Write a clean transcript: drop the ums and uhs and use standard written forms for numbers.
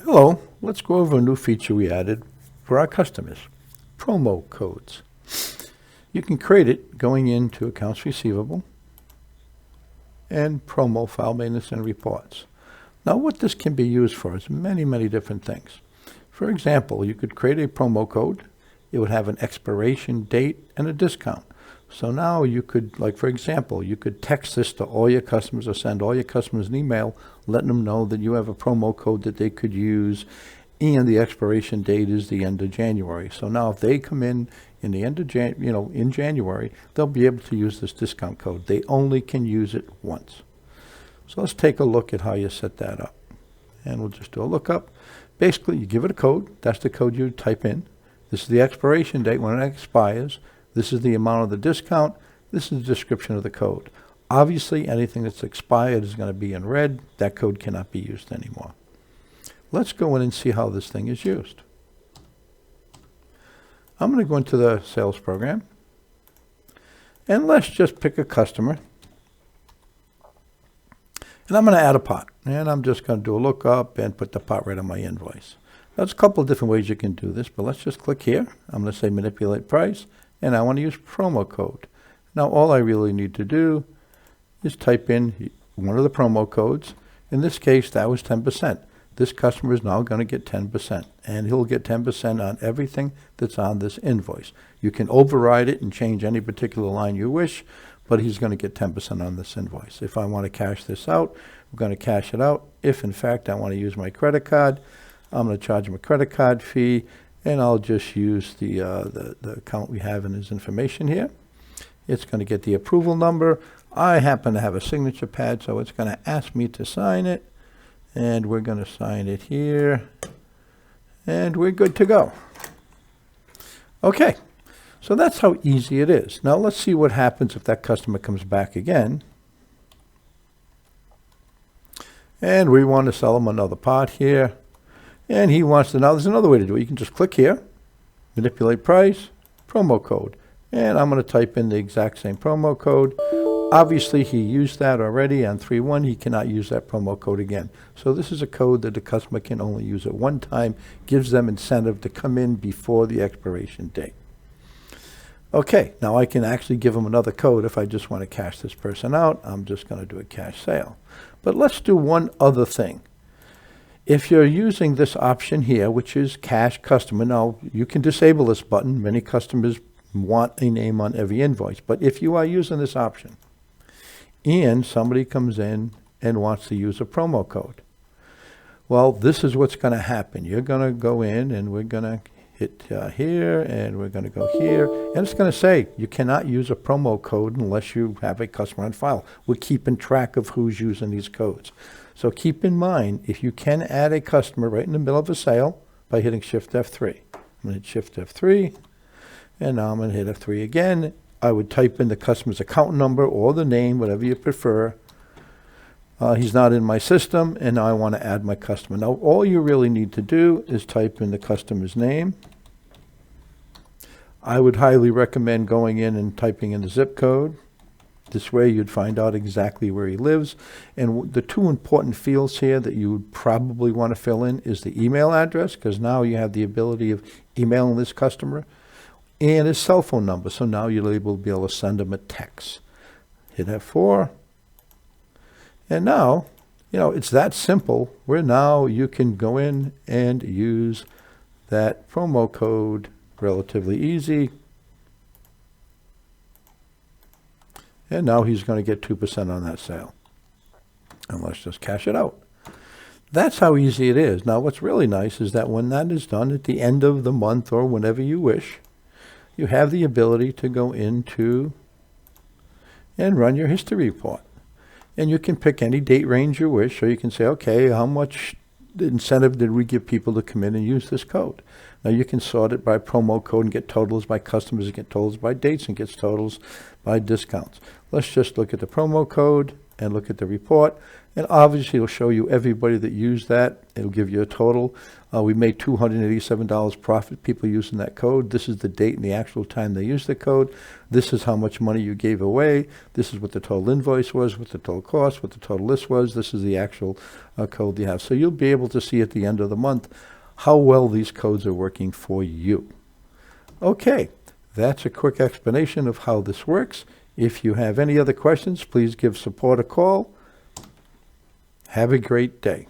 Hello, let's go over a new feature we added for our customers, promo codes. You can create it going into accounts receivable and promo file maintenance and reports. Now what this can be used for is many different things. For example, you could create a promo code. It would have an expiration date and a discount. So now you could, like for example, you could text this to all your customers or send all your customers an email letting them know that you have a promo code that they could use and the expiration date is the end of January. So now if they come in the end of in January, they'll be able to use this discount code. They only can use it once. So let's take a look at how you set that up. And we'll just do a lookup. Basically, you give it a code. That's the code you type in. This is the expiration date when it expires. This is the amount of the discount. This is the description of the code. Obviously, anything that's expired is going to be in red. That code cannot be used anymore. Let's go in and see how this thing is used. I'm going to go into the sales program. And let's just pick a customer. And I'm going to add a pot. And I'm just going to do a lookup and put the pot right on my invoice. There's a couple of different ways you can do this, but let's just click here. I'm going to say manipulate price. And I want to use promo code. Now all I really need to do is type in one of the promo codes. In this case, that was 10%. This customer is now going to get 10%, and he'll get 10% on everything that's on this invoice. You can override it and change any particular line you wish, but he's going to get 10% on this invoice. If I want to cash this out, I'm going to cash it out. If in fact I want to use my credit card, I'm going to charge him a credit card fee. And I'll just use the account we have in his information here. It's going to get the approval number. I happen to have a signature pad, so it's going to ask me to sign it. And we're going to sign it here. And we're good to go. Okay, so that's how easy it is. Now let's see what happens if that customer comes back again. And we want to sell him another pot here. And he wants to, now there's another way to do it. You can just click here, manipulate price, promo code. And I'm going to type in the exact same promo code. Obviously, he used that already on 3.1. He cannot use that promo code again. So this is a code that the customer can only use at one time, gives them incentive to come in before the expiration date. Okay, now I can actually give them another code if I just want to cash this person out. I'm just going to do a cash sale. But let's do one other thing. If you're using this option here, which is cash customer, now you can disable this button. Many customers want a name on every invoice. But if you are using this option and somebody comes in and wants to use a promo code, well, this is what's going to happen. You're going to go in and we're going to hit here and we're going to go here. And it's going to say you cannot use a promo code unless you have a customer on file. We're keeping track of who's using these codes. So keep in mind, if you can add a customer right in the middle of a sale by hitting Shift F3. I'm going to hit Shift F3, and now I'm going to hit F3 again. I would type in the customer's account number or the name, whatever you prefer. He's not in my system, and now I want to add my customer. Now, all you really need to do is type in the customer's name. I would highly recommend going in and typing in the zip code. This way you'd find out exactly where he lives. And the two important fields here that you would probably want to fill in is the email address, because now you have the ability of emailing this customer, and his cell phone number. So now you'll be able to send him a text. Hit F4. And now, it's that simple where now you can go in and use that promo code relatively easy. And now he's going to get 2% on that sale. And let's just cash it out. That's how easy it is. Now, what's really nice is that when that is done at the end of the month or whenever you wish, you have the ability to go into and run your history report. And you can pick any date range you wish, or you can say, okay, how much incentive did we give people to come in and use this code? Now you can sort it by promo code and get totals by customers, and get totals by dates, and get totals by discounts. Let's just look at the promo code, and look at the report. And obviously, it'll show you everybody that used that. It'll give you a total. We made $287 profit, people using that code. This is the date and the actual time they used the code. This is how much money you gave away. This is what the total invoice was, what the total cost, what the total list was. This is the actual code you have. So you'll be able to see at the end of the month how well these codes are working for you. Okay, that's a quick explanation of how this works. If you have any other questions, please give support a call. Have a great day.